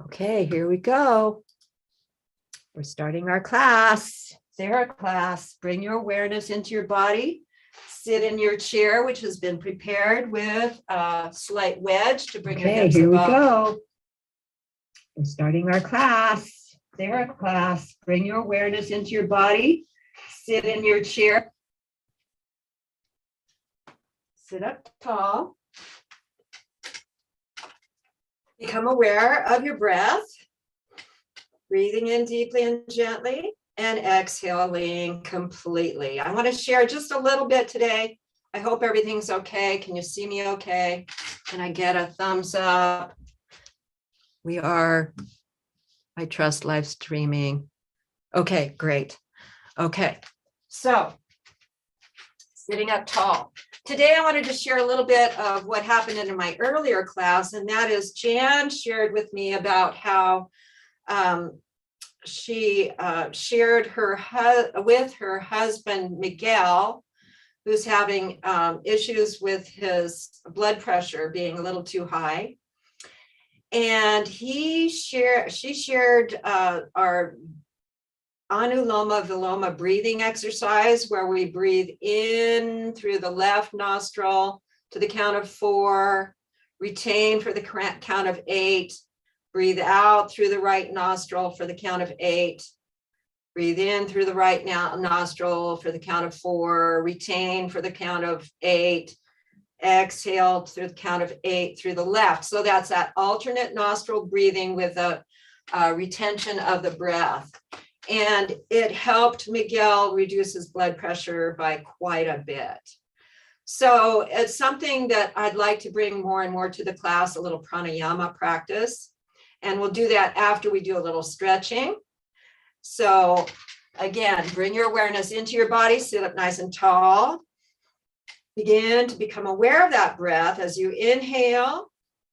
Okay, here we go. We're starting our class, Thera class. Bring your awareness into your body. Sit in your chair, which has been prepared with a slight wedge to bring your hips above. Okay, here we go. We're starting our class, Thera class. Bring your awareness into your body. Sit in your chair. Sit up tall. Become aware of your breath. Breathing in deeply and gently and exhaling completely. I want to share just a little bit today. I hope everything's okay. Can you see me okay? Can I get a thumbs up? We are, I trust, live streaming. Okay, great. Okay, so sitting up tall. Today I wanted to share a little bit of what happened in my earlier class, and that is Jan shared with me about how she shared with her husband, Miguel, who's having issues with his blood pressure being a little too high. And she shared our anuloma viloma breathing exercise, where we breathe in through the left nostril to the count of 4, retain for the count of 8, breathe out through the right nostril for the count of 8. Breathe in through the right nostril for the count of 4. Retain for the count of 8. Exhale through the count of 8 through the left. So that's that alternate nostril breathing with a retention of the breath. And it helped Miguel reduce his blood pressure by quite a bit. So it's something that I'd like to bring more and more to the class, a little pranayama practice. And we'll do that after we do a little stretching. So again, bring your awareness into your body, sit up nice and tall. Begin to become aware of that breath as you inhale.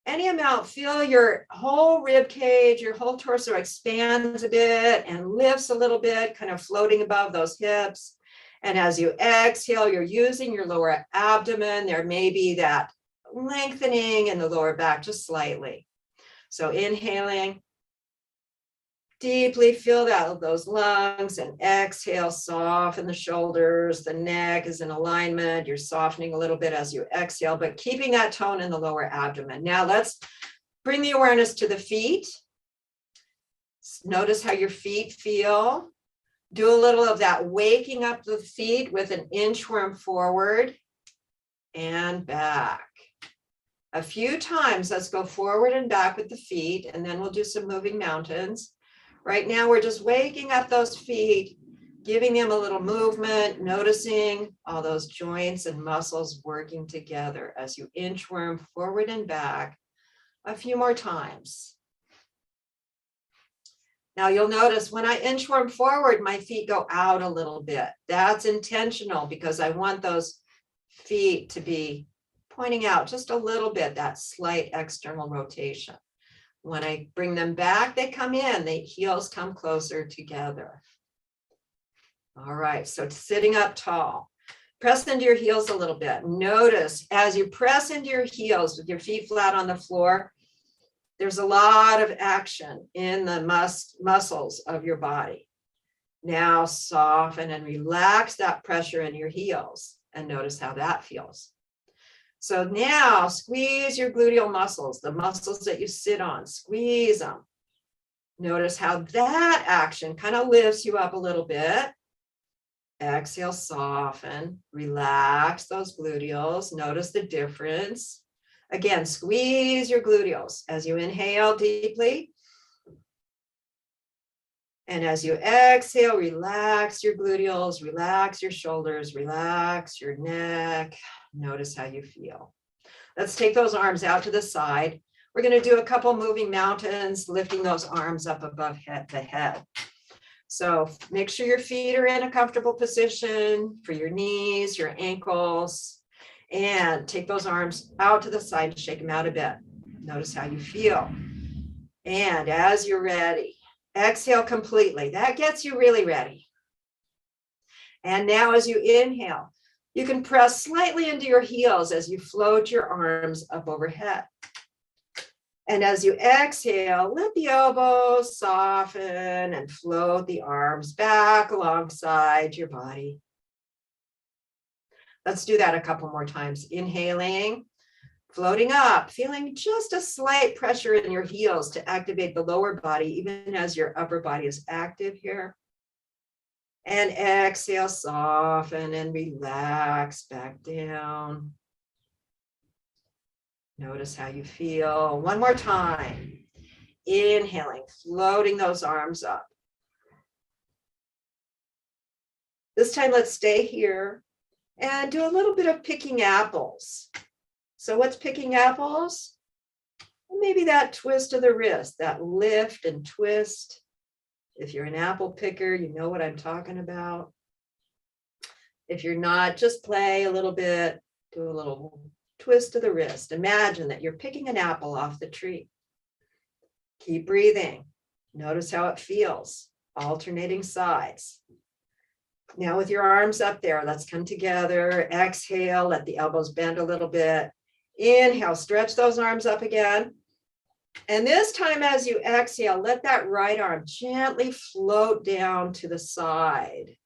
Any amount, feel your whole rib cage, your whole torso expands a bit and lifts a little bit, kind of floating above those hips. And as you exhale, you're using your lower abdomen. There may be that lengthening in the lower back just slightly. So inhaling, deeply feel those lungs, and exhale, soften the shoulders, the neck is in alignment. You're softening a little bit as you exhale, but keeping that tone in the lower abdomen. Now let's bring the awareness to the feet. Notice how your feet feel. Do a little of that waking up the feet with an inchworm forward and back. A few times, let's go forward and back with the feet, and then we'll do some moving mountains. Right now, we're just waking up those feet, giving them a little movement, noticing all those joints and muscles working together as you inchworm forward and back a few more times. Now you'll notice when I inchworm forward, my feet go out a little bit. That's intentional because I want those feet to be pointing out just a little bit, that slight external rotation. When I bring them back, they come in, the heels come closer together. All right, so sitting up tall, press into your heels a little bit. Notice as you press into your heels with your feet flat on the floor, there's a lot of action in the muscles of your body. Now soften and relax that pressure in your heels and notice how that feels. So now squeeze your gluteal muscles, the muscles that you sit on, squeeze them. Notice how that action kind of lifts you up a little bit. Exhale, soften, relax those gluteals. Notice the difference. Again, squeeze your gluteals as you inhale deeply. And as you exhale, relax your gluteals, relax your shoulders, relax your neck. Notice how you feel. Let's take those arms out to the side. We're going to do a couple moving mountains, lifting those arms up above the head. So make sure your feet are in a comfortable position for your knees, your ankles, and take those arms out to the side, shake them out a bit. Notice how you feel. And as you're ready, exhale completely. That gets you really ready. And now as you inhale, you can press slightly into your heels as you float your arms up overhead. And as you exhale, let the elbows soften and float the arms back alongside your body. Let's do that a couple more times. Inhaling, floating up, feeling just a slight pressure in your heels to activate the lower body, even as your upper body is active here. And exhale, soften and relax back down. Notice how you feel. One more time. Inhaling, floating those arms up. This time, let's stay here and do a little bit of picking apples. So what's picking apples? Maybe that twist of the wrist, that lift and twist. If you're an apple picker, you know what I'm talking about. If you're not, just play a little bit, do a little twist of the wrist. Imagine that you're picking an apple off the tree. Keep breathing. Notice how it feels, alternating sides. Now with your arms up there, let's come together. Exhale, let the elbows bend a little bit. Inhale, stretch those arms up again. And this time as you exhale, let that right arm gently float down to the side.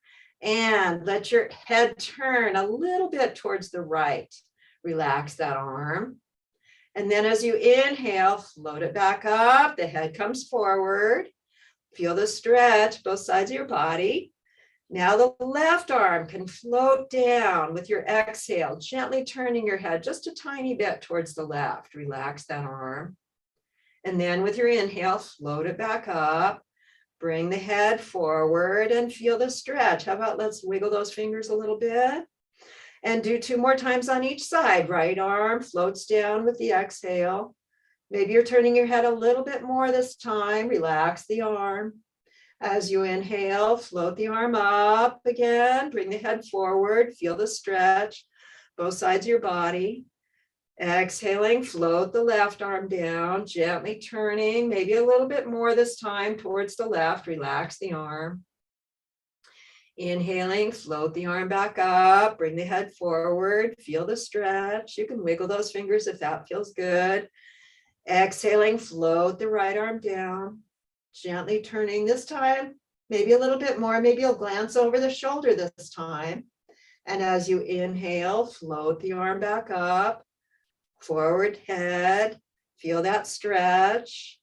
And let your head turn a little bit towards the right. Relax that arm. And then as you inhale, float it back up. The head comes forward. Feel the stretch, both sides of your body. Now the left arm can float down with your exhale, gently turning your head just a tiny bit towards the left. Relax that arm. And then with your inhale, float it back up. Bring the head forward and feel the stretch. How about let's wiggle those fingers a little bit and do 2 more times on each side. Right arm floats down with the exhale. Maybe you're turning your head a little bit more this time. Relax the arm. As you inhale, float the arm up again. Bring the head forward. Feel the stretch, both sides of your body. Exhaling, float the left arm down, gently turning, maybe a little bit more this time towards the left. Relax the arm. Inhaling, float the arm back up, bring the head forward, feel the stretch. You can wiggle those fingers if that feels good. Exhaling, float the right arm down, gently turning this time, maybe a little bit more. Maybe you'll glance over the shoulder this time. And as you inhale, float the arm back up. Forward head, feel that stretch.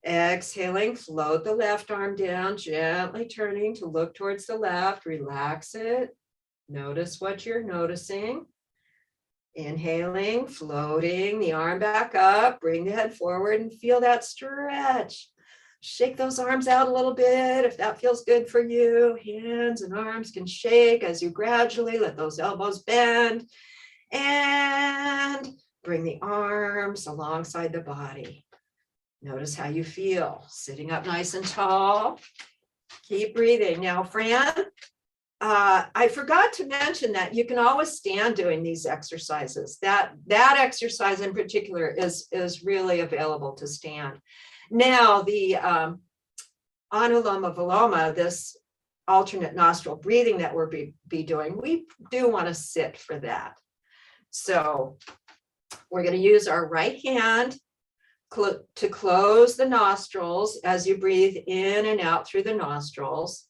Exhaling, float the left arm down, gently turning to look towards the left. Relax it. Notice what you're noticing. Inhaling, floating the arm back up, bring the head forward and feel that stretch. Shake those arms out a little bit if that feels good for you. Hands and arms can shake as you gradually let those elbows bend. And bring the arms alongside the body. Notice how you feel, sitting up nice and tall. Keep breathing. Now, Fran, I forgot to mention that you can always stand doing these exercises. That exercise in particular is really available to stand. Now, the anuloma viloma, this alternate nostril breathing that we'll be doing, we do want to sit for that. So we're going to use our right hand to close the nostrils as you breathe in and out through the nostrils.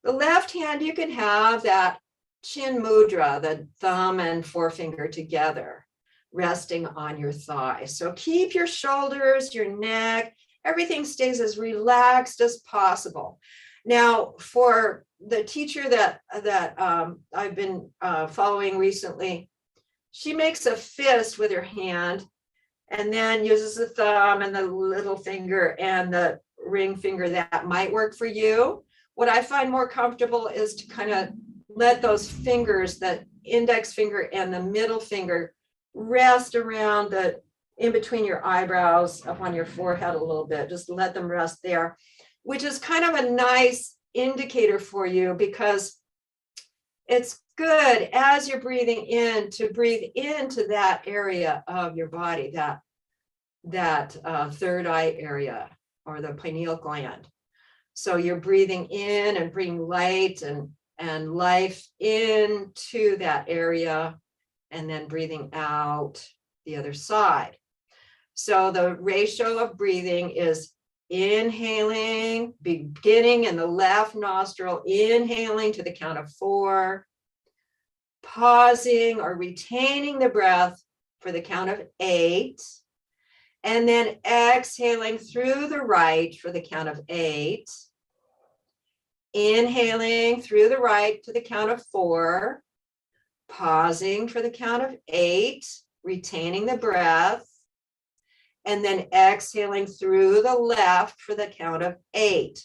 The left hand, you can have that chin mudra, the thumb and forefinger together, resting on your thigh. So keep your shoulders, your neck, everything stays as relaxed as possible. Now, for the teacher that I've been following recently, she makes a fist with her hand and then uses the thumb and the little finger and the ring finger. That might work for you. What I find more comfortable is to kind of let those fingers, the index finger and the middle finger, rest around in between your eyebrows, up on your forehead a little bit. Just let them rest there, which is kind of a nice indicator for you, because it's good as you're breathing in to breathe into that area of your body, that third eye area or the pineal gland. So you're breathing in and bring light and life into that area, and then breathing out the other side. So the ratio of breathing is inhaling, beginning in the left nostril, inhaling to the count of 4, pausing or retaining the breath for the count of 8, and then exhaling through the right for the count of 8, inhaling through the right to the count of 4, pausing for the count of 8, retaining the breath, and then exhaling through the left for the count of 8.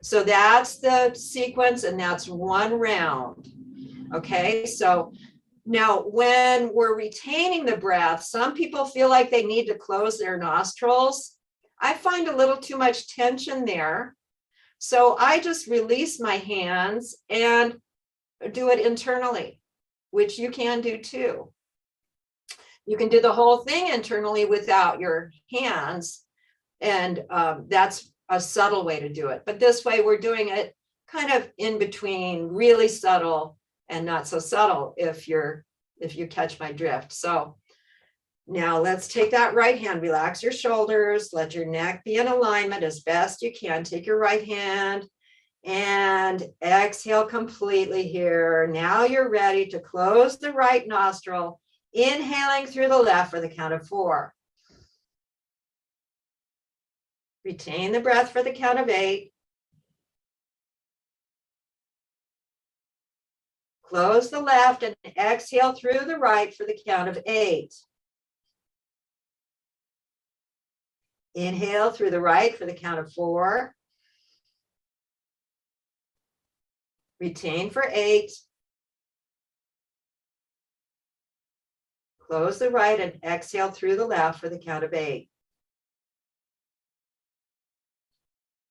So that's the sequence, and that's 1 round. Okay, so now when we're retaining the breath, some people feel like they need to close their nostrils. I find a little too much tension there. So I just release my hands and do it internally, which you can do too. You can do the whole thing internally without your hands, and that's a subtle way to do it. But this way we're doing it kind of in between, really subtle and not so subtle, if you catch my drift. So now let's take that right hand, relax your shoulders, let your neck be in alignment as best you can. Take your right hand and exhale completely here. Now you're ready to close the right nostril, inhaling through the left for the count of 4. Retain the breath for the count of 8. Close the left and exhale through the right for the count of 8. Inhale through the right for the count of 4. Retain for 8. Close the right and exhale through the left for the count of 8.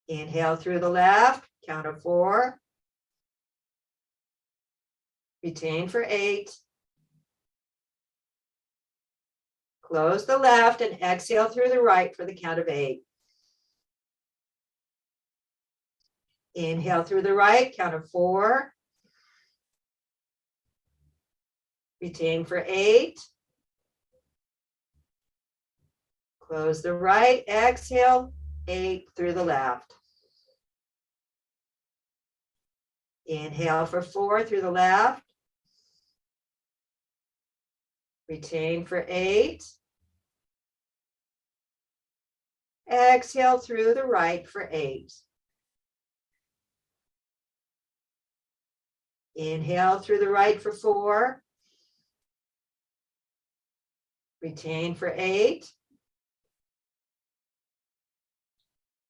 Inhale through the left, count of 4. Retain for 8. Close the left and exhale through the right for the count of 8. Inhale through the right, count of 4. Retain for 8. Close the right, exhale, 8 through the left. Inhale for 4 through the left. Retain for 8. Exhale through the right for 8. Inhale through the right for 4. Retain for 8.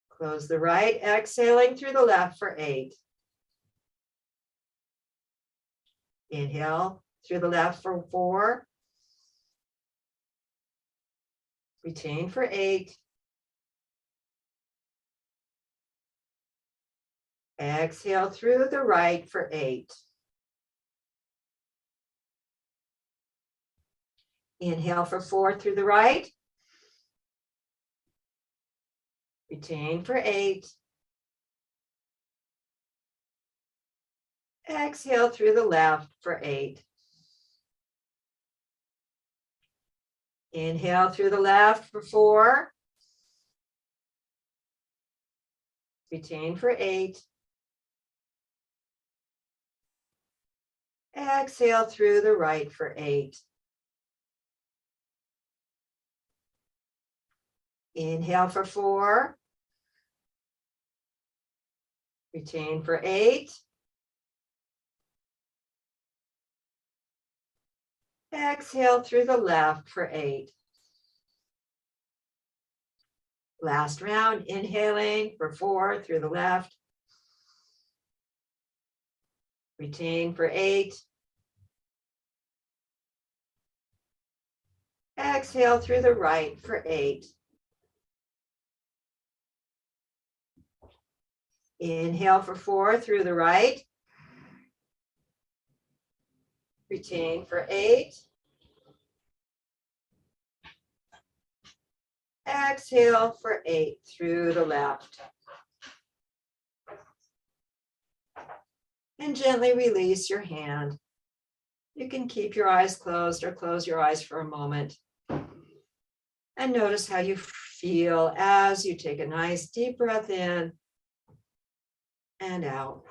Close the right, exhaling through the left for 8. Inhale through the left for 4. Retain for 8. Exhale through the right for 8. Inhale for 4 through the right. Retain for 8. Exhale through the left for 8. Inhale through the left for 4. Retain for 8. Exhale through the right for 8. Inhale for 4. Retain for 8. Exhale through the left for 8. Last round, inhaling for 4 through the left. Retain for 8. Exhale through the right for 8. Inhale for 4 through the right. Retain for 8. Exhale for 8 through the left. And gently release your hand. You can keep your eyes closed or close your eyes for a moment. And notice how you feel as you take a nice deep breath in and out.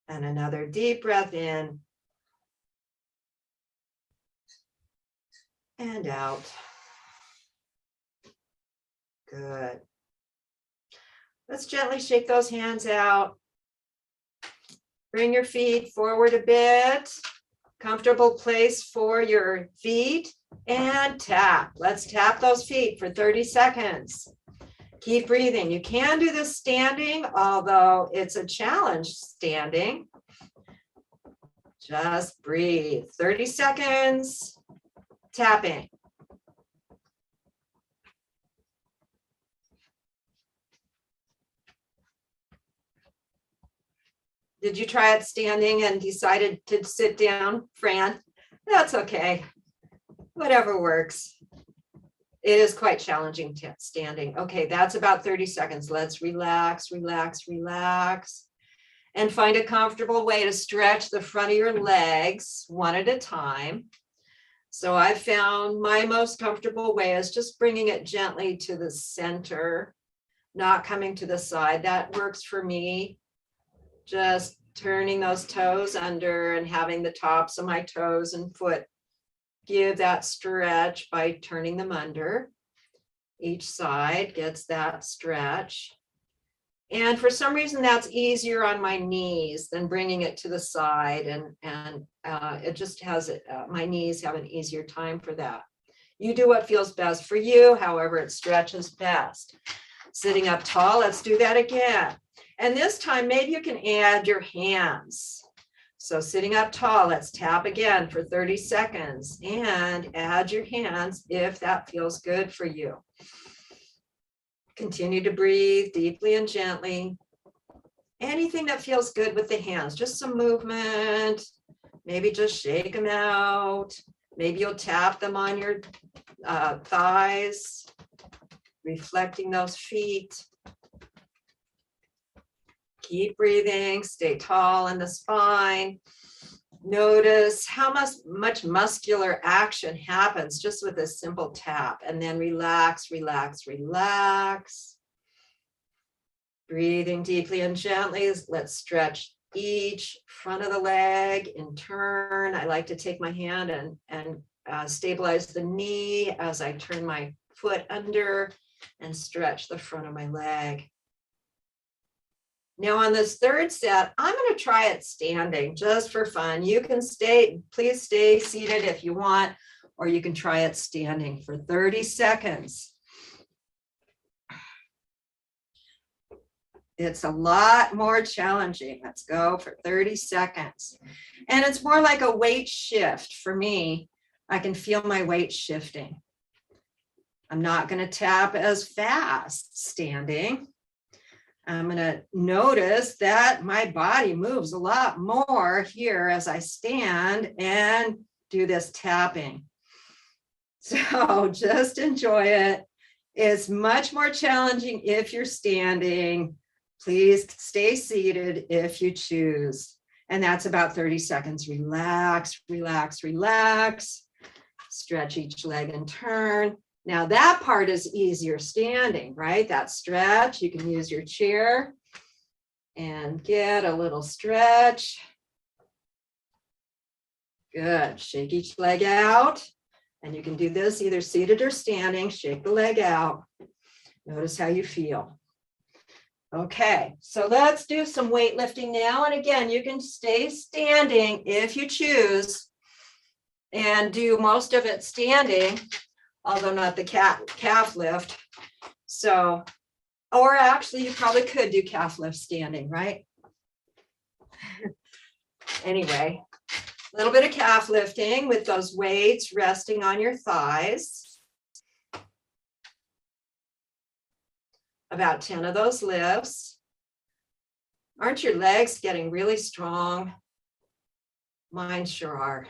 And another deep breath in and out. Good. Let's gently shake those hands out. Bring your feet forward a bit. Comfortable place for your feet and tap. Let's tap those feet for 30 seconds. Keep breathing. You can do this standing, although it's a challenge standing. Just breathe. 30 seconds. Tapping. Did you try it standing and decided to sit down, Fran? That's okay. Whatever works. It is quite challenging standing. Okay, that's about 30 seconds. Let's relax, relax, relax. And find a comfortable way to stretch the front of your legs one at a time. So I found my most comfortable way is just bringing it gently to the center, not coming to the side. That works for me. Just turning those toes under and having the tops of my toes and foot give that stretch by turning them under. Each side gets that stretch. And for some reason, that's easier on my knees than bringing it to the side. And it just has, my knees have an easier time for that. You do what feels best for you, however it stretches best. Sitting up tall, let's do that again. And this time, maybe you can add your hands. So sitting up tall, let's tap again for 30 seconds and add your hands if that feels good for you. Continue to breathe deeply and gently. Anything that feels good with the hands, just some movement. Maybe just shake them out. Maybe you'll tap them on your thighs, reflecting those feet. Keep breathing, stay tall in the spine. Notice how much muscular action happens just with a simple tap, and then relax, relax, relax. Breathing deeply and gently. Let's stretch each front of the leg in turn. I like to take my hand and stabilize the knee as I turn my foot under and stretch the front of my leg. Now on this third set, I'm going to try it standing just for fun. You can please stay seated if you want, or you can try it standing for 30 seconds. It's a lot more challenging. Let's go for 30 seconds. And it's more like a weight shift for me. I can feel my weight shifting. I'm not going to tap as fast standing. I'm going to notice that my body moves a lot more here as I stand and do this tapping. So just enjoy it. It's much more challenging if you're standing. Please stay seated if you choose. And that's about 30 seconds. Relax, relax, relax. Stretch each leg and turn. Now that part is easier standing, right? That stretch, you can use your chair and get a little stretch. Good, shake each leg out. And you can do this either seated or standing. Shake the leg out. Notice how you feel. Okay, so let's do some weightlifting now. And again, you can stay standing if you choose and do most of it standing, although not the calf lift. So, or actually you probably could do calf lift standing, right? Anyway, a little bit of calf lifting with those weights resting on your thighs. About 10 of those lifts. Aren't your legs getting really strong? Mine sure are.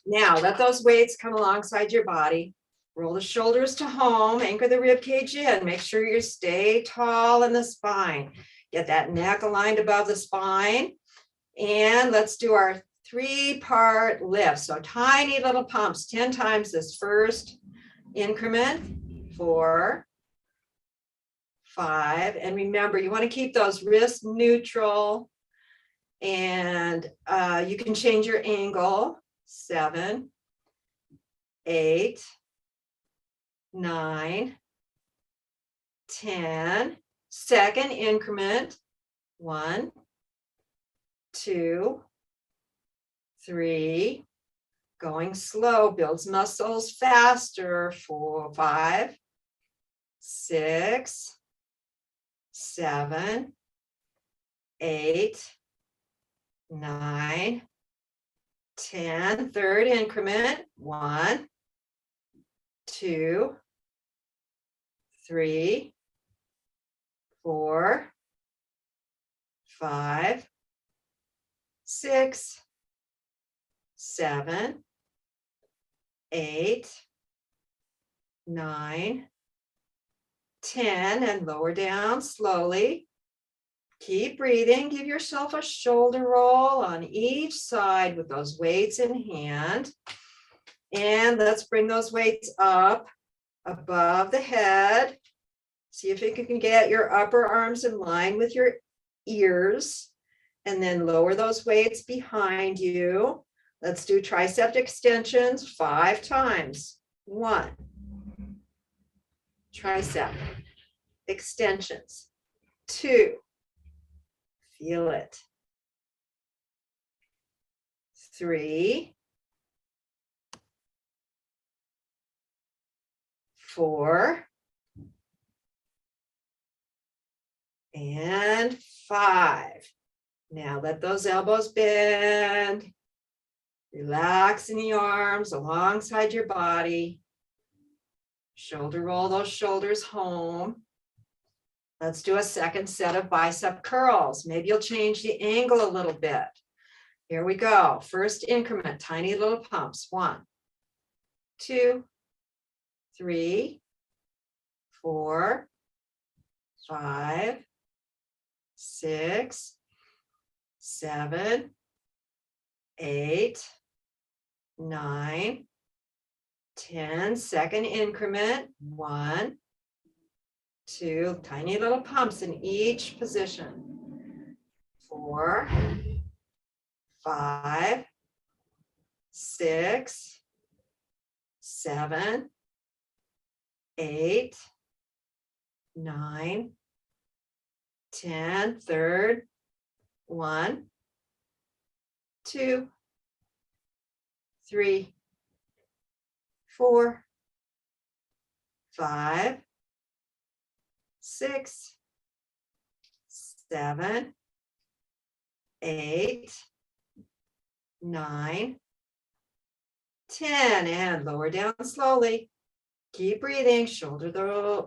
Now, let those weights come alongside your body. Roll the shoulders to home, anchor the rib cage in. Make sure you stay tall in the spine. Get that neck aligned above the spine. And let's do our 3-part lift. So tiny little pumps, 10 times this first increment. 4, 5. And remember, you want to keep those wrists neutral. And you can change your angle. 7, 8, 9, 10. Second increment. 1, 2, 3. Going slow builds muscles faster. 4, 5, 6, 7, 8, 9, 10. Third increment. 1, 2, 3, 4, 5, 6, 7, 8, 9, 10, and lower down slowly. Keep breathing. Give yourself a shoulder roll on each side with those weights in hand. And let's bring those weights up above the head. See if you can get your upper arms in line with your ears. And then lower those weights behind you. Let's do tricep extensions 5 times. 1. Tricep extensions. 2. Feel it. 3. 4. And 5. Now let those elbows bend. Relax in the arms alongside your body. Shoulder roll those shoulders home. Let's do a second set of bicep curls. Maybe you'll change the angle a little bit. Here we go. First increment, tiny little pumps. 1, 2, 3, 4, 5, 6, 7, 8, 9, 10. Second increment. 1, 2. Tiny little pumps in each position. 4, 5, 6, 7, 8, 9, 10. Third. 1, 2, 3, 4, 5, 6, 7, 8, 9, 10. And lower down slowly. Keep breathing. Shoulder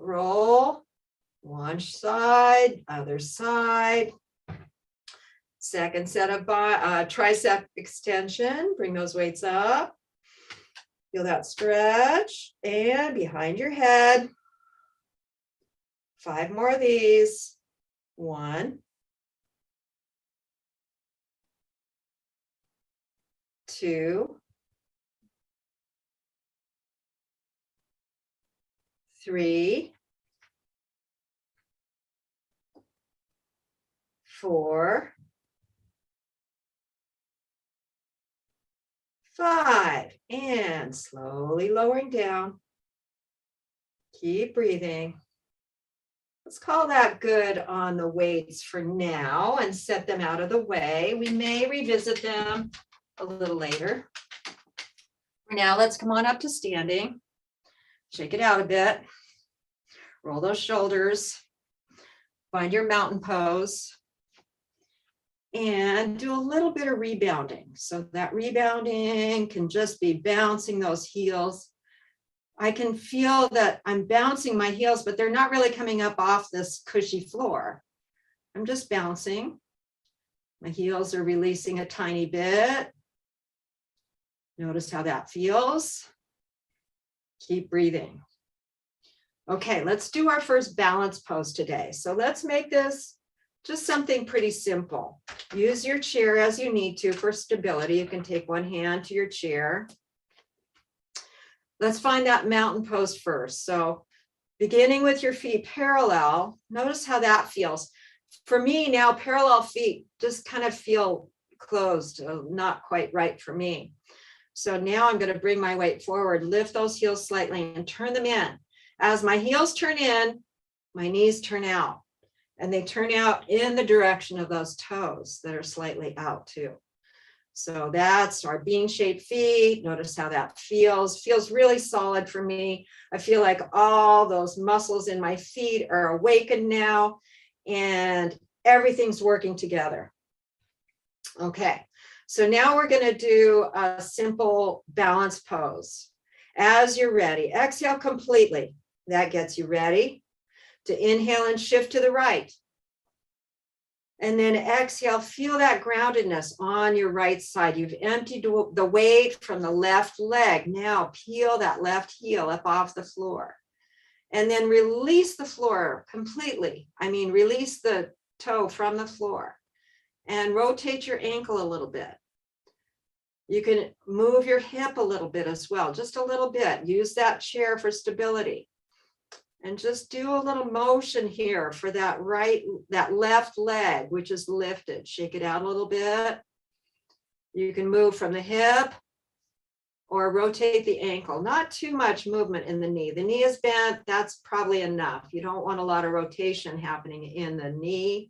roll. One side, other side. Second set of tricep extension. Bring those weights up. Feel that stretch. And behind your head. 5 more of these. 1, 2, 3, 4, 5, and slowly lowering down. Keep breathing. Let's call that good on the weights for now and set them out of the way. We may revisit them a little later. For now, let's come on up to standing. Shake it out a bit. Roll those shoulders. Find your mountain pose. And do a little bit of rebounding. So that rebounding can just be bouncing those heels. I can feel that I'm bouncing my heels, but they're not really coming up off this cushy floor. I'm just bouncing. My heels are releasing a tiny bit. Notice how that feels. Keep breathing. Okay, let's do our first balance pose today. So let's make this Just something pretty simple. Use your chair as you need to for stability. You can take one hand to your chair. Let's find that mountain pose first. So beginning with your feet parallel, notice how that feels. For me now, parallel feet just kind of feel closed, not quite right for me. So now I'm going to bring my weight forward, lift those heels slightly and turn them in. As my heels turn in, my knees turn out, and they turn out in the direction of those toes that are slightly out too. So that's our bean-shaped feet. Notice how that feels. Feels really solid for me. I feel like all those muscles in my feet are awakened now, and everything's working together. Okay, so now we're going to do a simple balance pose. As you're ready, exhale completely. That gets you ready to inhale and shift to the right. And then exhale, feel that groundedness on your right side. You've emptied the weight from the left leg. Now peel that left heel up off the floor. And then release the floor completely. I mean, release the toe from the floor. And rotate your ankle a little bit. You can move your hip a little bit as well, just a little bit. Use that chair for stability. And just do a little motion here for that left leg, which is lifted. Shake it out a little bit. You can move from the hip or rotate the ankle. Not too much movement in the knee. The knee is bent, that's probably enough. You don't want a lot of rotation happening in the knee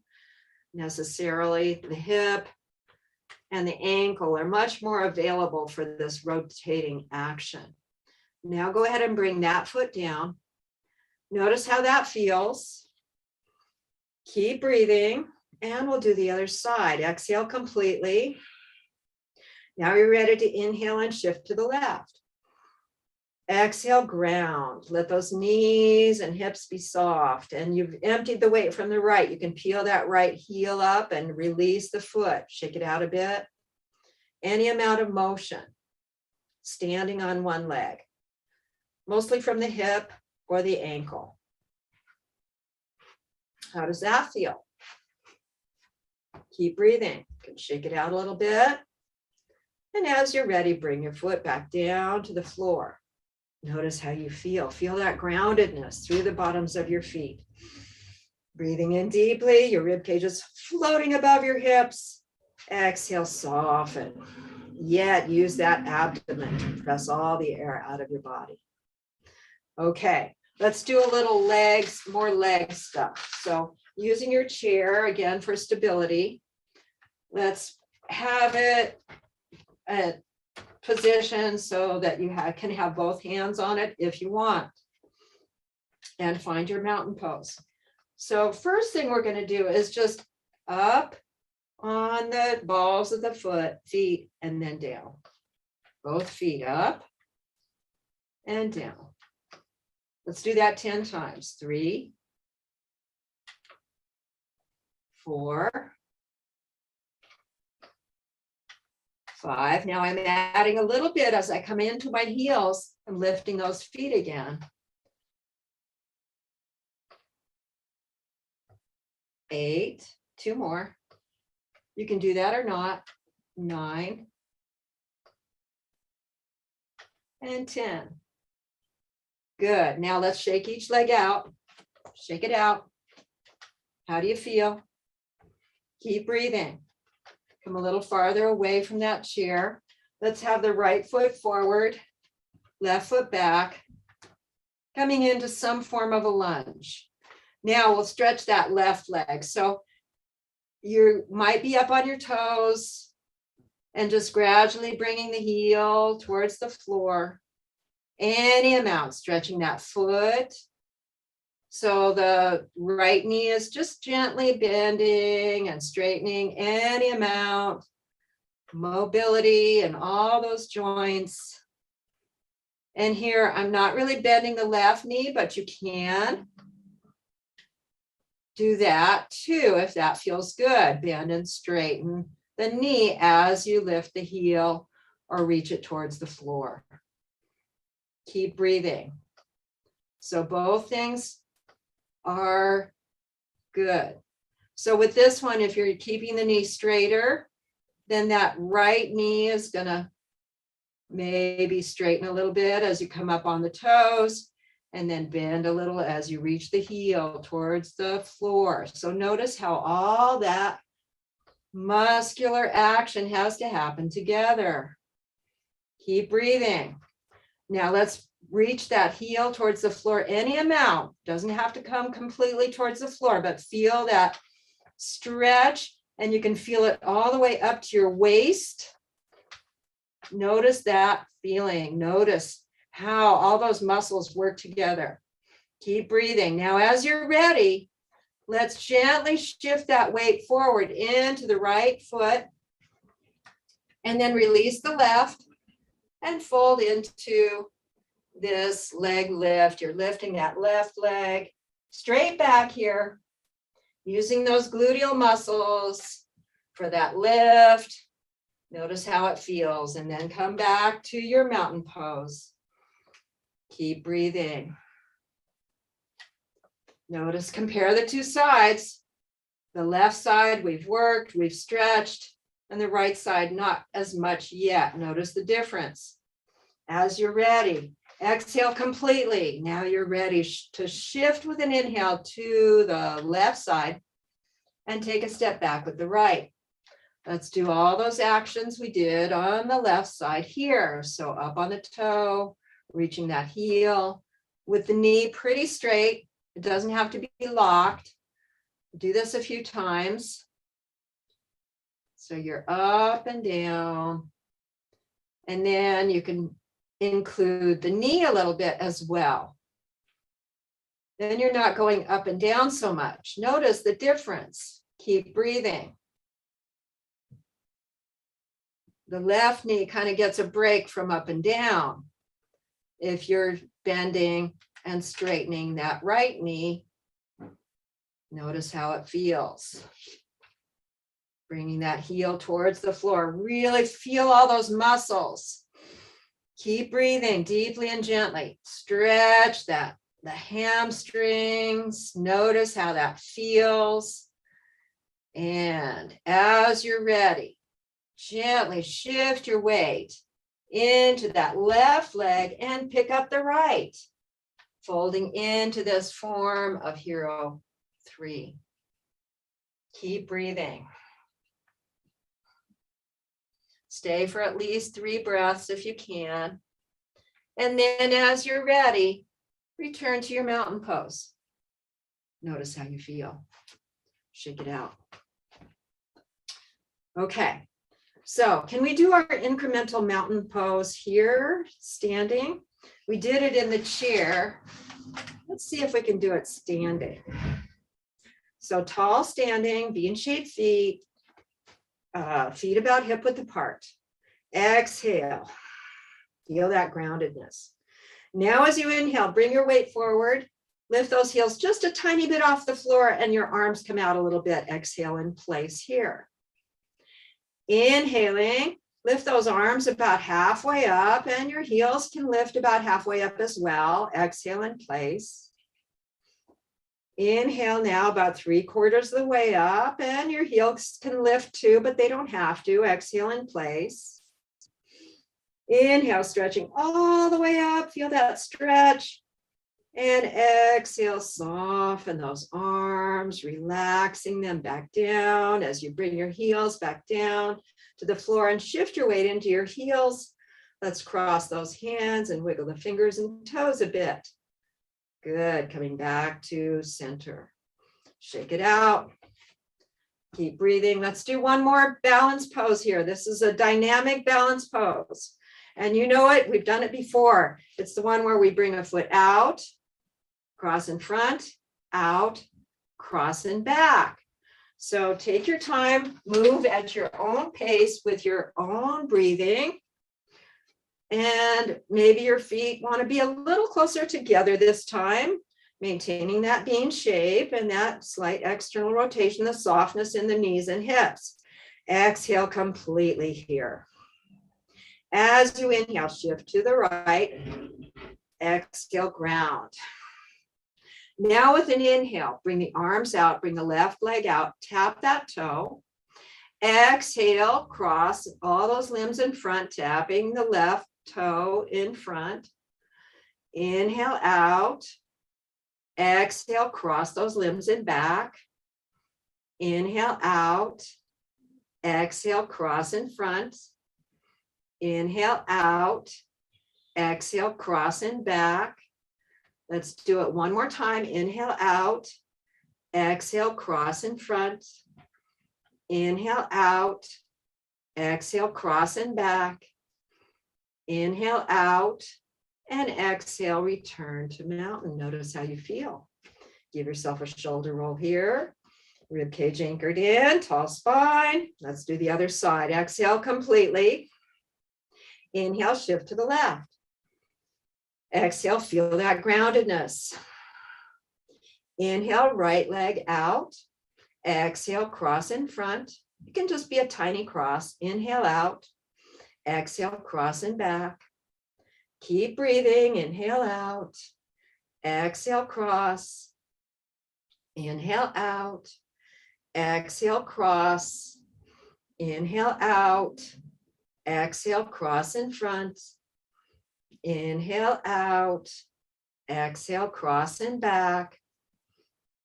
necessarily. The hip and the ankle are much more available for this rotating action. Now go ahead and bring that foot down. Notice how that feels. Keep breathing, and we'll do the other side. Exhale completely. Now you're ready to inhale and shift to the left. Exhale, ground. Let those knees and hips be soft, and you've emptied the weight from the right. You can peel that right heel up and release the foot. Shake it out a bit. Any amount of motion. Standing on one leg, mostly from the hip or the ankle. How does that feel? Keep breathing. You can shake it out a little bit. And as you're ready, bring your foot back down to the floor. Notice how you feel. Feel that groundedness through the bottoms of your feet. Breathing in deeply, your rib cage is floating above your hips. Exhale, soften. Yet use that abdomen to press all the air out of your body. Okay, let's do a little more leg stuff. So using your chair again for stability, let's have it at position so that you can have both hands on it if you want, and find your mountain pose. So first thing we're going to do is just up on the balls of the feet, and then down. Both feet up and down. Let's do that 10 times. 3, 4, 5. Now I'm adding a little bit as I come into my heels and lifting those feet again. 8, 2 more. You can do that or not. 9 and 10. Good. Now let's shake each leg out. Shake it out. How do you feel? Keep breathing. Come a little farther away from that chair. Let's have the right foot forward, left foot back, coming into some form of a lunge. Now we'll stretch that left leg. So you might be up on your toes and just gradually bringing the heel towards the floor. Any amount, stretching that foot. So the right knee is just gently bending and straightening any amount. Mobility and all those joints. And here I'm not really bending the left knee, but you can do that too if that feels good. Bend and straighten the knee as you lift the heel or reach it towards the floor. Keep breathing. So both things are good. So with this one, if you're keeping the knee straighter, then that right knee is gonna maybe straighten a little bit as you come up on the toes, and then bend a little as you reach the heel towards the floor. So notice how all that muscular action has to happen together. Keep breathing. Now let's reach that heel towards the floor any amount. Doesn't have to come completely towards the floor, but feel that stretch, and you can feel it all the way up to your waist. Notice that feeling. Notice how all those muscles work together. Keep breathing. Now, as you're ready, let's gently shift that weight forward into the right foot, and then release the left and fold into this leg lift. You're lifting that left leg straight back here, using those gluteal muscles for that lift. Notice how it feels, and then come back to your mountain pose. Keep breathing. Notice, compare the two sides. The left side, we've worked, we've stretched, and the right side, not as much yet. Notice the difference. As you're ready, exhale completely. Now you're ready to shift with an inhale to the left side and take a step back with the right. Let's do all those actions we did on the left side here. So up on the toe, reaching that heel with the knee pretty straight. It doesn't have to be locked. Do this a few times. So you're up and down. And then you can include the knee a little bit as well. Then you're not going up and down so much. Notice the difference. Keep breathing. The left knee kind of gets a break from up and down. If you're bending and straightening that right knee, notice how it feels. Bringing that heel towards the floor. Really feel all those muscles. Keep breathing deeply and gently. Stretch the hamstrings. Notice how that feels. And as you're ready, gently shift your weight into that left leg and pick up the right, folding into this form of hero 3. Keep breathing. Stay for at least 3 breaths if you can. And then as you're ready, return to your mountain pose. Notice how you feel. Shake it out. Okay. So can we do our incremental mountain pose here, standing? We did it in the chair. Let's see if we can do it standing. So tall standing, bean-shaped feet, feet about hip width apart. Exhale. Feel that groundedness. Now as you inhale, bring your weight forward. Lift those heels just a tiny bit off the floor and your arms come out a little bit. Exhale in place here. Inhaling, lift those arms about halfway up and your heels can lift about halfway up as well. Exhale in place. Inhale now about 3/4 of the way up and your heels can lift too, but they don't have to. Exhale in place. Inhale, stretching all the way up. Feel that stretch. And exhale, soften those arms, relaxing them back down as you bring your heels back down to the floor and shift your weight into your heels. Let's cross those hands and wiggle the fingers and toes a bit. Good, coming back to center. Shake it out. Keep breathing. Let's do one more balance pose here. This is a dynamic balance pose. And you know it, we've done it before. It's the one where we bring a foot out, cross in front, out, cross and back. So take your time, move at your own pace with your own breathing. And maybe your feet want to be a little closer together this time, maintaining that bean shape and that slight external rotation, the softness in the knees and hips. Exhale completely here. As you inhale, shift to the right. Exhale, ground. Now with an inhale, bring the arms out, bring the left leg out, tap that toe. Exhale, cross all those limbs in front, tapping the left toe in front. Inhale out. Exhale, cross those limbs in back. Inhale out. Exhale, cross in front. Inhale out. Exhale, cross in back. Let's do it one more time. Inhale out. Exhale, cross in front. Inhale out. Exhale, cross and back. Inhale out. And exhale, return to mountain. Notice how you feel. Give yourself a shoulder roll here. Rib cage anchored in, tall spine. Let's do the other side. Exhale completely. Inhale, shift to the left. Exhale, feel that groundedness. Inhale, right leg out. Exhale, cross in front. It can just be a tiny cross. Inhale out. Exhale, cross and back. Keep breathing. Inhale out. Exhale, cross. Inhale out. Exhale, cross. Inhale out. Exhale, cross in front. Inhale out. Exhale, cross and back.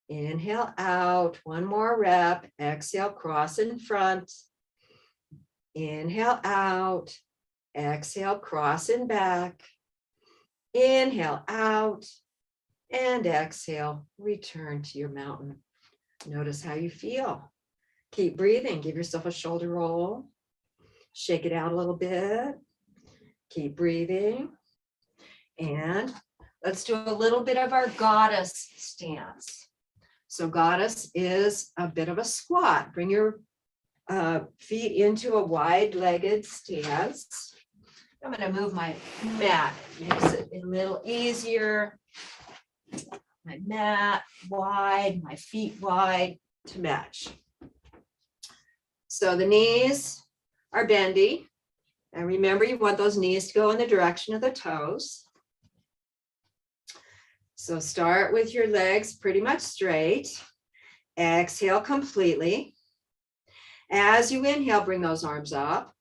Inhale out. One more rep. Exhale, cross in front. Inhale out. Exhale, cross and back. Inhale out. And exhale, return to your mountain. Notice how you feel. Keep breathing. Give yourself a shoulder roll. Shake it out a little bit. Keep breathing. And let's do a little bit of our goddess stance. So goddess is a bit of a squat. Bring your feet into a wide-legged stance. I'm going to move my mat. Makes it a little easier. My mat wide, my feet wide to match. So the knees are bendy. And remember, you want those knees to go in the direction of the toes. So start with your legs pretty much straight. Exhale completely. As you inhale, bring those arms up.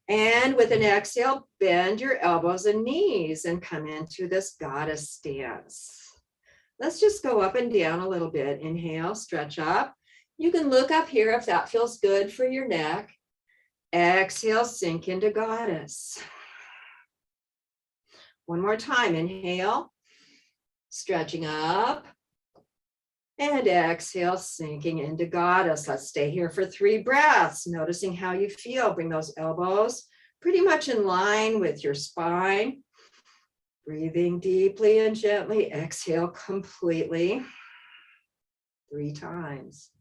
And with an exhale, bend your elbows and knees and come into this goddess stance. Let's just go up and down a little bit. Inhale, stretch up. You can look up here if that feels good for your neck. Exhale, sink into goddess. One more time. Inhale, stretching up. And exhale, sinking into goddess. Let's stay here for 3 breaths, noticing how you feel. Bring those elbows pretty much in line with your spine. Breathing deeply and gently. Exhale completely. 3 times.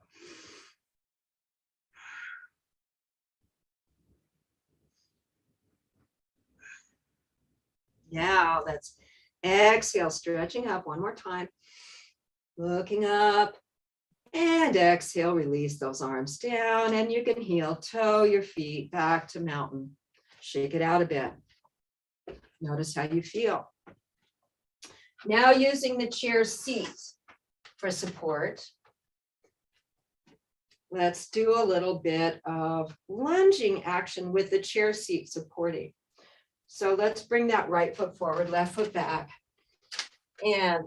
Now let's exhale, stretching up one more time. Looking up and exhale, release those arms down and you can heel toe your feet back to mountain. Shake it out a bit. Notice how you feel. Now using the chair seat for support. Let's do a little bit of lunging action with the chair seat supporting. So let's bring that right foot forward, left foot back, and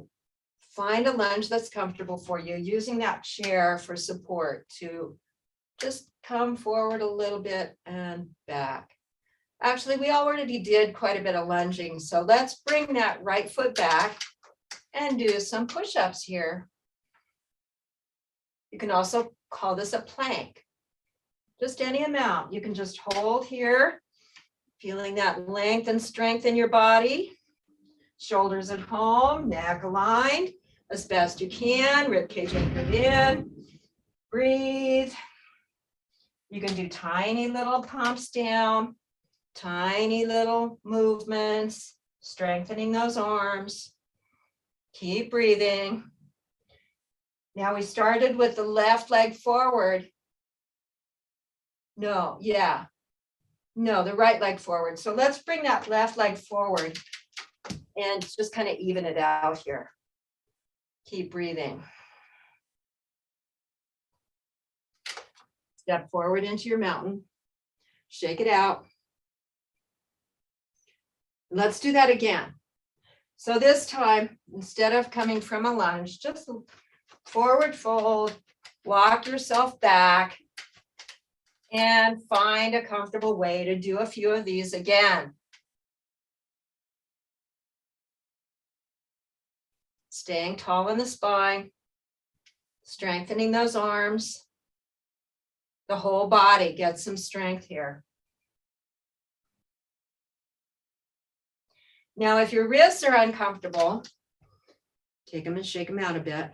find a lunge that's comfortable for you, using that chair for support to just come forward a little bit and back. Actually, we already did quite a bit of lunging, so let's bring that right foot back and do some push-ups here. You can also call this a plank, just any amount. You can just hold here, feeling that length and strength in your body. Shoulders at home, neck aligned as best you can, rib cage anchored in. Breathe. You can do tiny little pumps down, tiny little movements, strengthening those arms. Keep breathing. Now we started with the left leg forward. No, the right leg forward. So let's bring that left leg forward and just kind of even it out here. Keep breathing. Step forward into your mountain. Shake it out. Let's do that again. So this time, instead of coming from a lunge, just forward fold, walk yourself back, and find a comfortable way to do a few of these again. Staying tall in the spine, strengthening those arms. The whole body gets some strength here. Now, if your wrists are uncomfortable, take them and shake them out a bit.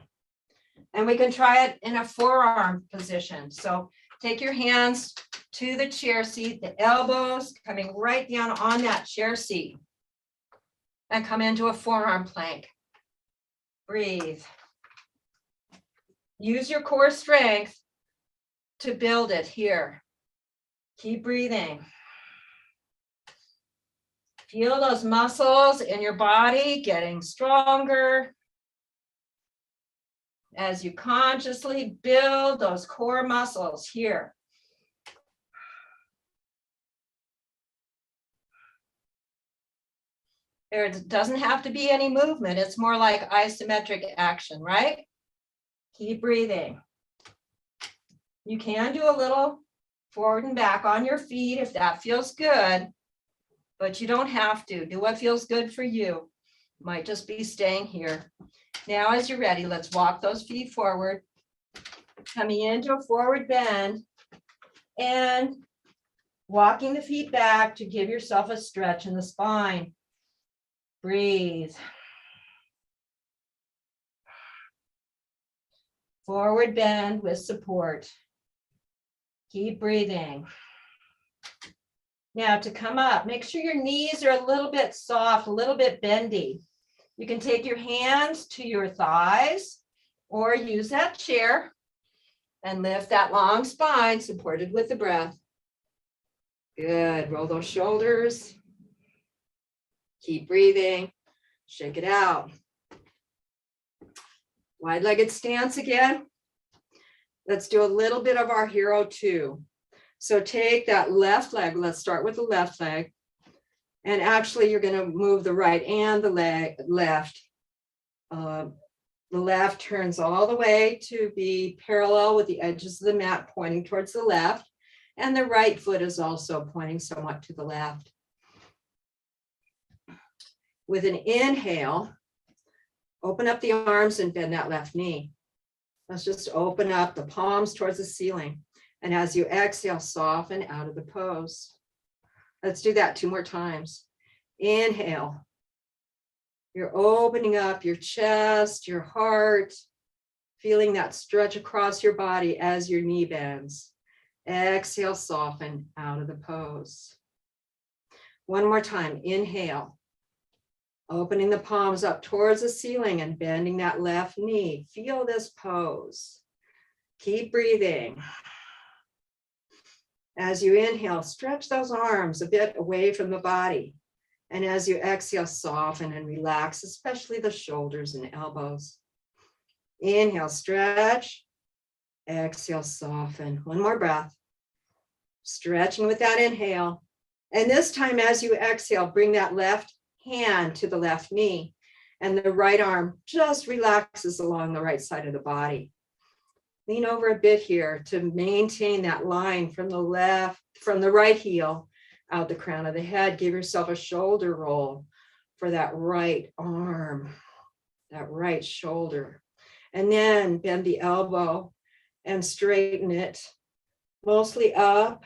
And we can try it in a forearm position. So take your hands to the chair seat, the elbows coming right down on that chair seat. And come into a forearm plank. Breathe. Use your core strength to build it here. Keep breathing. Feel those muscles in your body getting stronger as you consciously build those core muscles here. There doesn't have to be any movement. It's more like isometric action, right? Keep breathing. You can do a little forward and back on your feet if that feels good, but you don't have to. Do what feels good for you. Might just be staying here. Now, as you're ready, let's walk those feet forward, coming into a forward bend and walking the feet back to give yourself a stretch in the spine. Breathe. Forward bend with support. Keep breathing. Now to come up, make sure your knees are a little bit soft, a little bit bendy. You can take your hands to your thighs or use that chair and lift that long spine supported with the breath. Good. Roll those shoulders. Keep breathing. Shake it out. Wide-legged stance again. Let's do a little bit of our hero two. So take that left leg. Let's start with the left leg. And actually, you're going to move the right and the left. The left turns all the way to be parallel with the edges of the mat, pointing towards the left. And the right foot is also pointing somewhat to the left. With an inhale, open up the arms and bend that left knee. Let's just open up the palms towards the ceiling. And as you exhale, soften out of the pose. Let's do that 2 more times. Inhale. You're opening up your chest, your heart, feeling that stretch across your body as your knee bends. Exhale, soften out of the pose. 1 more time. Inhale. Opening the palms up towards the ceiling and bending that left knee. Feel this pose. Keep breathing. As you inhale, stretch those arms a bit away from the body. And as you exhale, soften and relax, especially the shoulders and elbows. Inhale, stretch. Exhale, soften. 1 more breath. Stretching with that inhale. And this time, as you exhale, bring that left hand to the left knee. And the right arm just relaxes along the right side of the body. Lean over a bit here to maintain that line from the right heel out the crown of the head. Give yourself a shoulder roll for that right arm, that right shoulder. And then bend the elbow and straighten it mostly up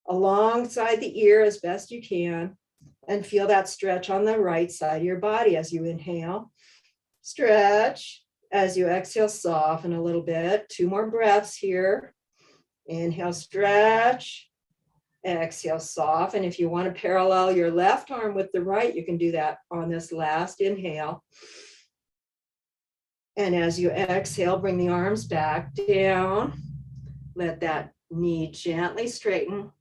alongside the ear as best you can. And feel that stretch on the right side of your body as you inhale. Stretch. As you exhale, soften a little bit. 2 more breaths here. Inhale, stretch. Exhale, soften. If you want to parallel your left arm with the right, you can do that on this last inhale. And as you exhale, bring the arms back down. Let that knee gently straighten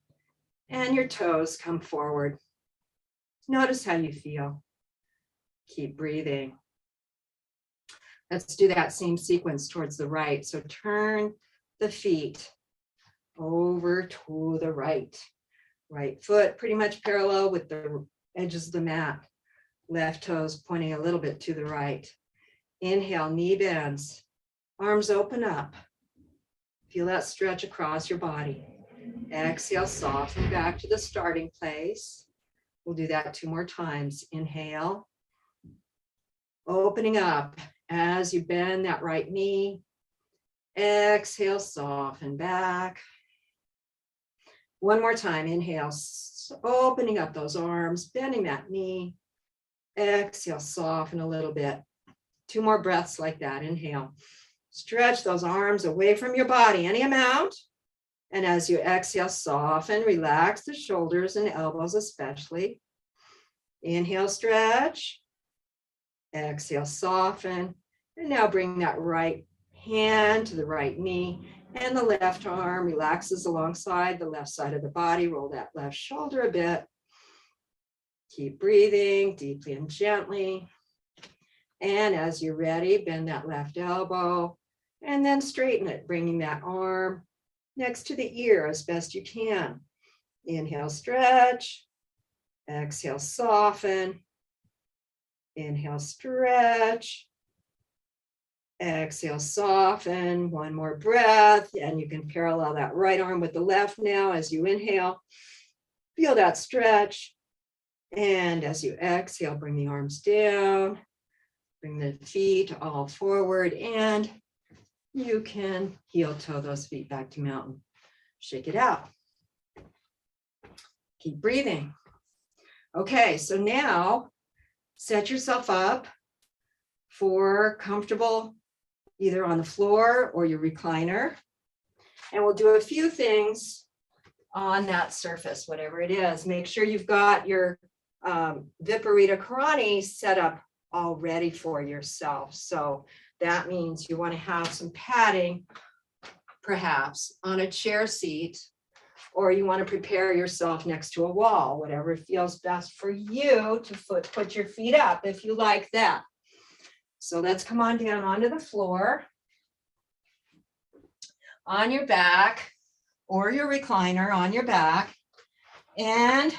and your toes come forward. Notice how you feel. Keep breathing. Let's do that same sequence towards the right. So turn the feet over to the right. Right foot pretty much parallel with the edges of the mat. Left toes pointing a little bit to the right. Inhale, knee bends, arms open up. Feel that stretch across your body. Exhale, soften back to the starting place. We'll do that 2 more times. Inhale, opening up as you bend that right knee. Exhale, soften back. 1 more time. Inhale, opening up those arms, bending that knee. Exhale, soften a little bit. 2 more breaths like that. Inhale. Stretch those arms away from your body, any amount. And as you exhale, soften, relax the shoulders and elbows especially. Inhale, stretch. Exhale, soften. And now bring that right hand to the right knee. And the left arm relaxes alongside the left side of the body. Roll that left shoulder a bit. Keep breathing deeply and gently. And as you're ready, bend that left elbow and then straighten it, bringing that arm next to the ear as best you can. Inhale, stretch. Exhale, soften. Inhale, stretch. Exhale, soften. 1 more breath. And you can parallel that right arm with the left now as you inhale. Feel that stretch. And as you exhale, bring the arms down. Bring the feet all forward. And you can heel toe those feet back to mountain. Shake it out. Keep breathing. Okay, so now set yourself up for comfortable either on the floor or your recliner. And we'll do a few things on that surface, whatever it is. Make sure you've got your Viparita Karani set up all ready for yourself. So that means you want to have some padding, perhaps on a chair seat, or you want to prepare yourself next to a wall, whatever feels best for you to put your feet up if you like that. So let's come on down onto the floor, on your back, or your recliner on your back, and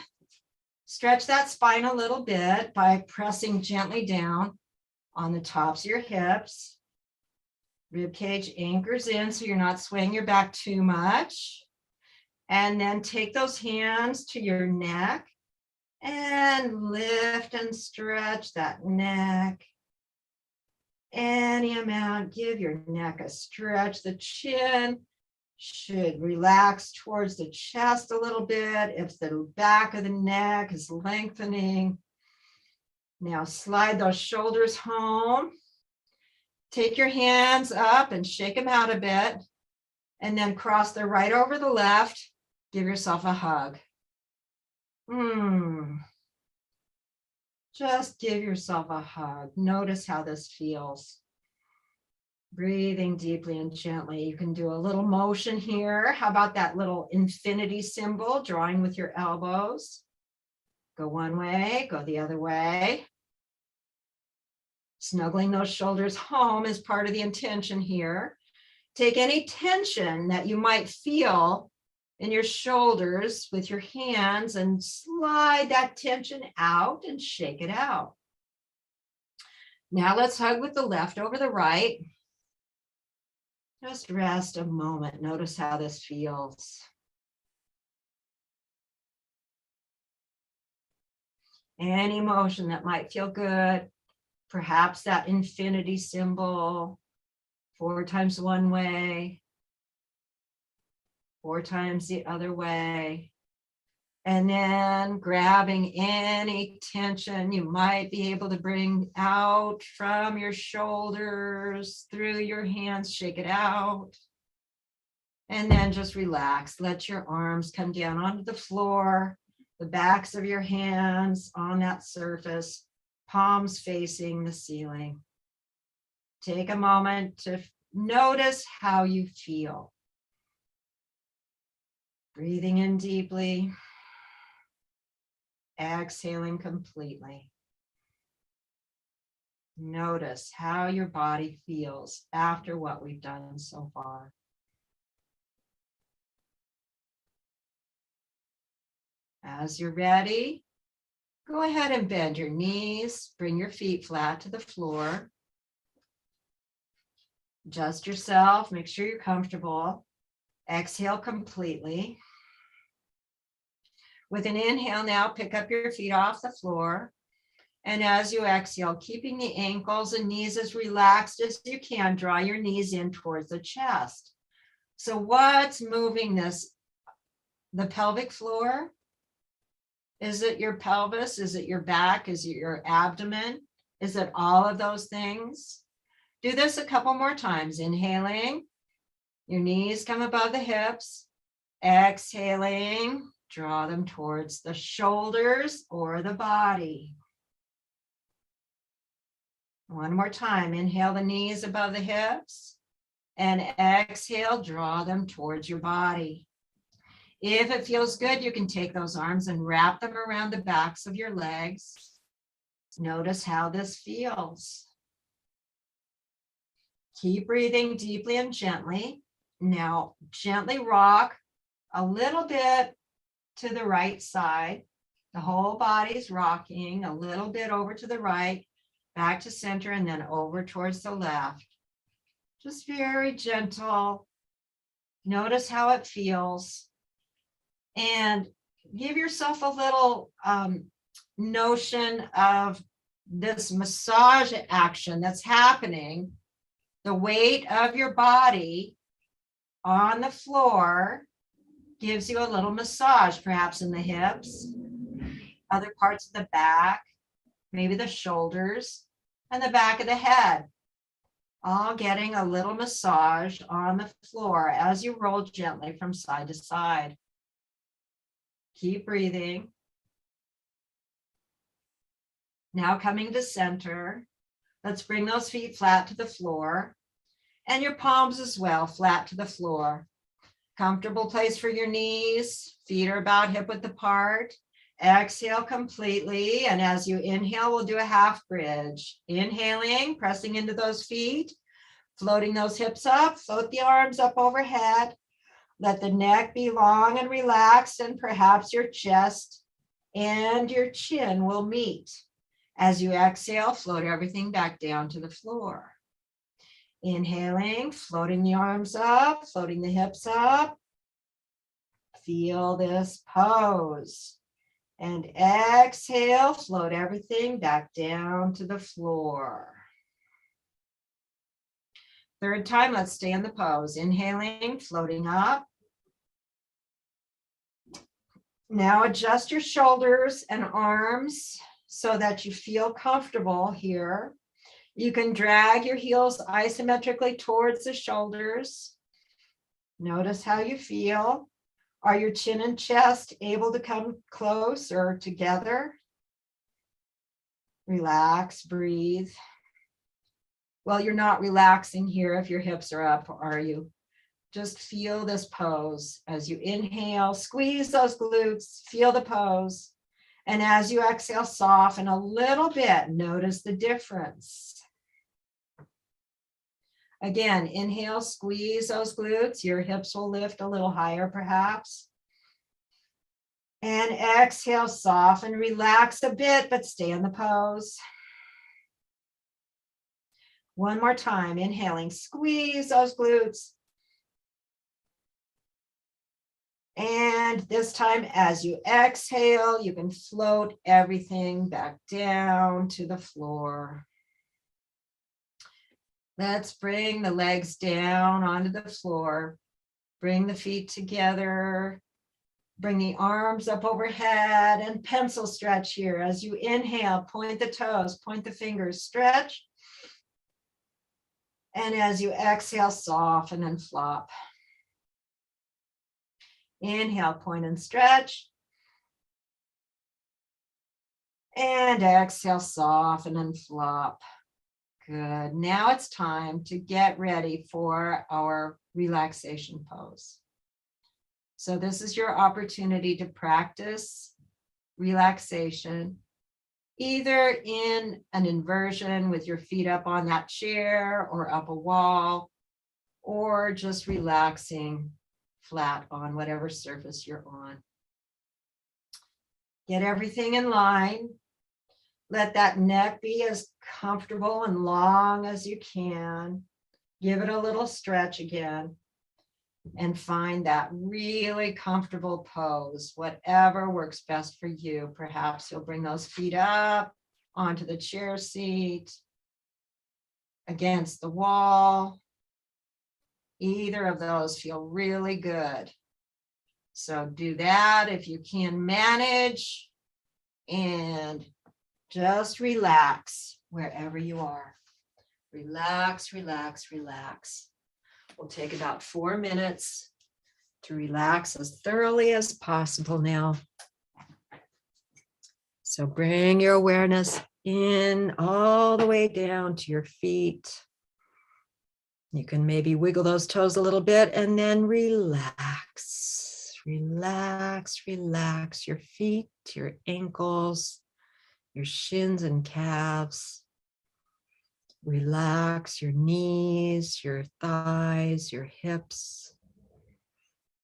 stretch that spine a little bit by pressing gently down on the tops of your hips. Rib cage anchors in so you're not swaying your back too much. And then take those hands to your neck and lift and stretch that neck. Any amount, give your neck a stretch. The chin should relax towards the chest a little bit if the back of the neck is lengthening. Now slide those shoulders home. Take your hands up and shake them out a bit, and then cross the right over the left. Give yourself a hug. Just give yourself a hug. Notice how this feels. Breathing deeply and gently. You can do a little motion here. How about that little infinity symbol, drawing with your elbows? Go one way, go the other way. Snuggling those shoulders home is part of the intention here. Take any tension that you might feel in your shoulders with your hands and slide that tension out and shake it out. Now let's hug with the left over the right. Just rest a moment. Notice how this feels. Any motion that might feel good. Perhaps that infinity symbol, 4 times one way, 4 times the other way. And then grabbing any tension you might be able to bring out from your shoulders, through your hands, shake it out. And then just relax. Let your arms come down onto the floor, the backs of your hands on that surface, palms facing the ceiling. Take a moment to notice how you feel. Breathing in deeply, exhaling completely. Notice how your body feels after what we've done so far. As you're ready, go ahead and bend your knees, bring your feet flat to the floor. Adjust yourself, make sure you're comfortable. Exhale completely. With an inhale now, pick up your feet off the floor. And as you exhale, keeping the ankles and knees as relaxed as you can, draw your knees in towards the chest. So what's moving this? The pelvic floor? Is it your pelvis? Is it your back? Is it your abdomen? Is it all of those things? Do this a couple more times. Inhaling, your knees come above the hips. Exhaling, draw them towards the shoulders or the body. One more time. Inhale the knees above the hips. And exhale, draw them towards your body. If it feels good, you can take those arms and wrap them around the backs of your legs. Notice how this feels. Keep breathing deeply and gently. Now, gently rock a little bit to the right side. The whole body's rocking a little bit over to the right, back to center, and then over towards the left. Just very gentle. Notice how it feels. And give yourself a little notion of this massage action that's happening. The weight of your body on the floor gives you a little massage, perhaps in the hips, other parts of the back, maybe the shoulders, and the back of the head. All getting a little massage on the floor as you roll gently from side to side. Keep breathing. Now coming to center. Let's bring those feet flat to the floor and your palms as well, flat to the floor. Comfortable place for your knees. Feet are about hip width apart. Exhale completely. And as you inhale, we'll do a half bridge. Inhaling, pressing into those feet, floating those hips up, float the arms up overhead. Let the neck be long and relaxed, and perhaps your chest and your chin will meet. As you exhale, float everything back down to the floor. Inhaling, floating the arms up, floating the hips up. Feel this pose. And exhale, float everything back down to the floor. Third time, let's stay in the pose. Inhaling, floating up. Now adjust your shoulders and arms so that you feel comfortable here. You can drag your heels isometrically towards the shoulders. Notice how you feel. Are your chin and chest able to come close or together? Relax, breathe. Well, you're not relaxing here if your hips are up, are you? Just feel this pose. As you inhale, squeeze those glutes, feel the pose. And as you exhale, soften a little bit. Notice the difference. Again, inhale, squeeze those glutes. Your hips will lift a little higher, perhaps. And exhale, soften, relax a bit, but stay in the pose. One more time, inhaling, squeeze those glutes. And this time, as you exhale, you can float everything back down to the floor. Let's bring the legs down onto the floor. Bring the feet together. Bring the arms up overhead and pencil stretch here. As you inhale, point the toes, point the fingers, stretch. And as you exhale, soften and flop. Inhale, point and stretch. And exhale, soften and flop. Good. Now it's time to get ready for our relaxation pose. So this is your opportunity to practice relaxation either in an inversion with your feet up on that chair or up a wall, or just relaxing flat on whatever surface you're on. Get everything in line. Let that neck be as comfortable and long as you can. Give it a little stretch again. And find that really comfortable pose, whatever works best for you. Perhaps you'll bring those feet up onto the chair seat, against the wall. Either of those feel really good. So do that if you can manage, and just relax wherever you are. Relax, relax, relax. We'll take about 4 minutes to relax as thoroughly as possible now. So bring your awareness in all the way down to your feet. You can maybe wiggle those toes a little bit and then relax. Relax, relax your feet, your ankles, your shins and calves. Relax your knees, your thighs, your hips.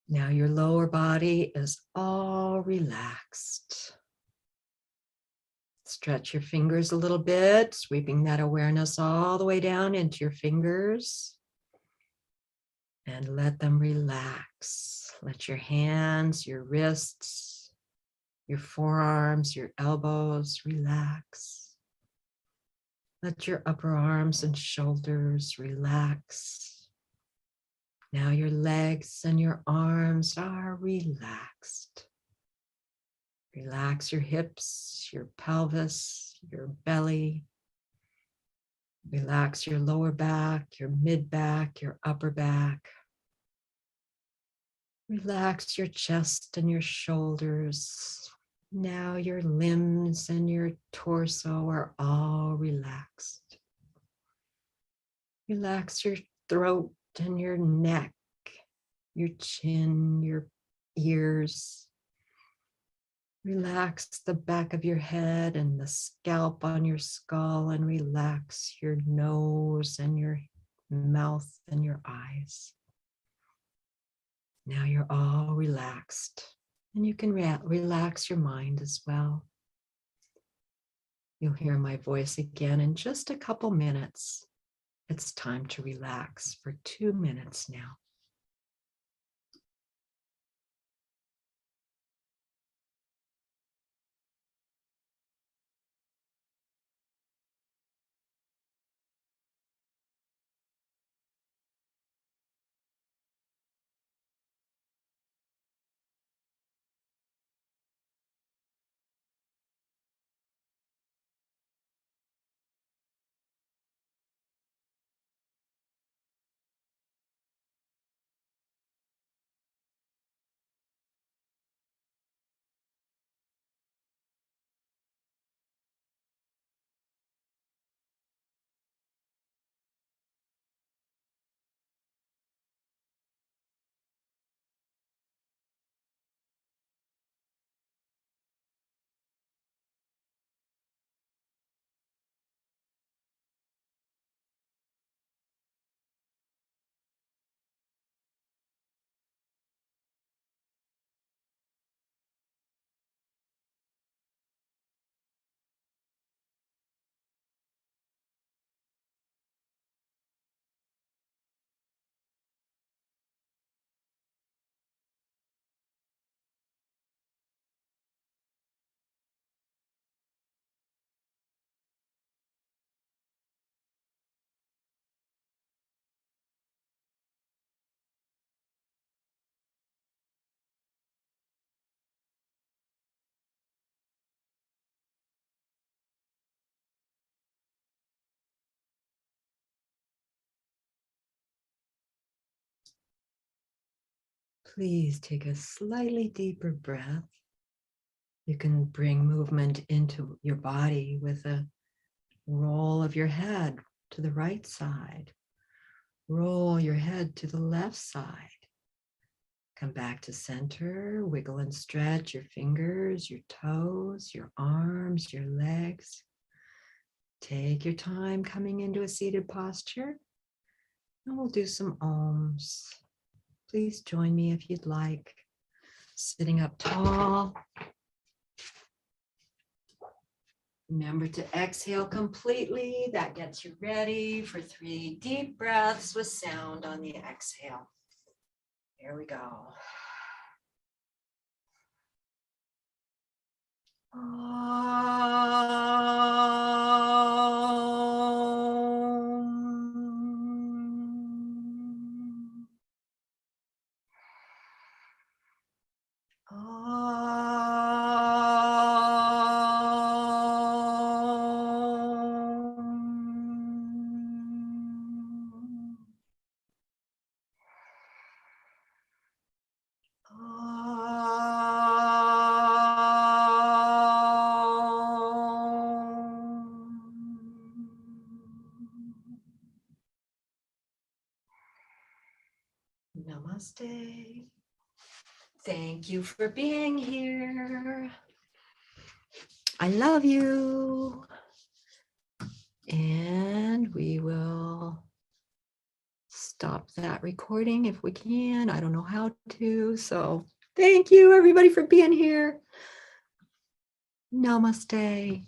Now your lower body is all relaxed. Stretch your fingers a little bit, sweeping that awareness all the way down into your fingers. And let them relax. Let your hands, your wrists, your forearms, your elbows relax. Let your upper arms and shoulders relax. Now your legs and your arms are relaxed. Relax your hips, your pelvis, your belly. Relax your lower back, your mid back, your upper back. Relax your chest and your shoulders. Now your limbs and your torso are all relaxed. Relax your throat and your neck, your chin, your ears. Relax the back of your head and the scalp on your skull, and relax your nose and your mouth and your eyes. Now you're all relaxed. And you can relax your mind as well. You'll hear my voice again in just a couple minutes. It's time to relax for 2 minutes now. Please take a slightly deeper breath. You can bring movement into your body with a roll of your head to the right side. Roll your head to the left side. come back to center. Wiggle and stretch your fingers, your toes, your arms, your legs. Take your time coming into a seated posture. And we'll do some Oms. Please join me if you'd like. Sitting up tall. Remember to exhale completely. That gets you ready for 3 deep breaths with sound on the exhale. Here we go. Namaste. Thank you for being here. I love you. And we will stop that recording if we can. I don't know how to. So thank you, everybody, for being here. Namaste.